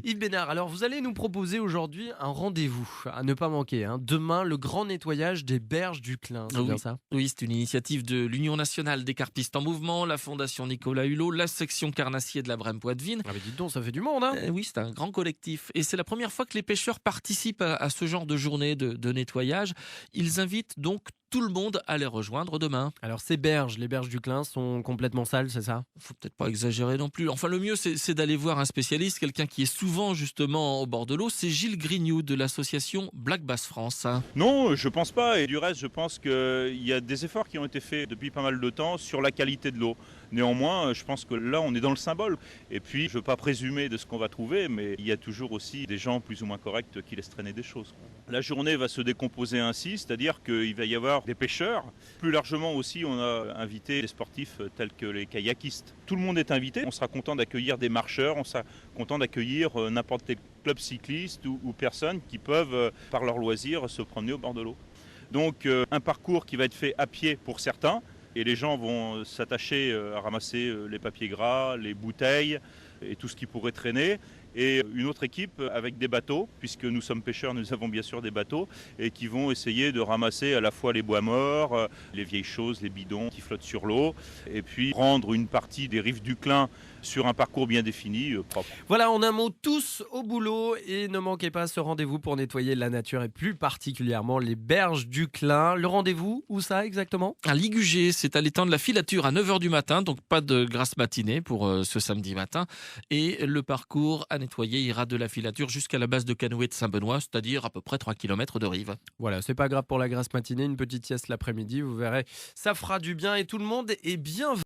Yves Bénard, alors vous allez nous proposer aujourd'hui un rendez-vous à ne pas manquer, hein. Demain, le grand nettoyage des berges du Clin, Ah c'est bien oui, ça? oui, c'est une initiative de l'Union nationale des carpistes en mouvement, la Fondation Nicolas Hulot, la section carnassier de la Brème-Poitevine. Ah mais dites donc, ça fait du monde, hein. Oui, c'est un grand collectif. Et c'est la première fois que les pêcheurs participent à ce genre de journée de nettoyage. Ils invitent donc tout le monde à les rejoindre demain. Alors ces berges, les berges du Clin sont complètement sales, c'est ça? Faut peut-être pas exagérer non plus. Enfin, le mieux, c'est d'aller voir un spécialiste, quelqu'un qui est souvent justement au bord de l'eau. C'est Gilles Grignoux de l'association Black Bass France. Non, je pense pas. Et du reste, je pense qu'il y a des efforts qui ont été faits depuis pas mal de temps sur la qualité de l'eau. Néanmoins, je pense que là, on est dans le symbole. Et puis, je ne veux pas présumer de ce qu'on va trouver, mais il y a toujours aussi des gens plus ou moins corrects qui laissent traîner des choses. La journée va se décomposer ainsi, c'est-à-dire qu'il va y avoir des pêcheurs. Plus largement aussi, on a invité des sportifs tels que les kayakistes. Tout le monde est invité. On sera content d'accueillir des marcheurs, on sera content d'accueillir n'importe quel club cycliste ou personnes qui peuvent, par leur loisir, se promener au bord de l'eau. Donc un parcours qui va être fait à pied pour certains, et les gens vont s'attacher à ramasser les papiers gras, les bouteilles et tout ce qui pourrait traîner. Et une autre équipe avec des bateaux, puisque nous sommes pêcheurs, nous avons bien sûr des bateaux, et qui vont essayer de ramasser à la fois les bois morts, les vieilles choses, les bidons qui flottent sur l'eau, et puis rendre une partie des rives du Clin sur un parcours bien défini, propre. Voilà, en un mot, tous au boulot et ne manquez pas ce rendez-vous pour nettoyer la nature et plus particulièrement les berges du Clin. Le rendez-vous, où ça exactement? À Ligugé, c'est à l'étang de la Filature à 9h du matin, donc pas de grasse matinée pour ce samedi matin. Et le parcours à nettoyer ira de la Filature jusqu'à la base de canoë de Saint-Benoît, c'est-à-dire à peu près 3 kilomètres de rive. Voilà, c'est pas grave pour la grasse matinée, une petite sieste l'après-midi, vous verrez, ça fera du bien et tout le monde est bienvenu.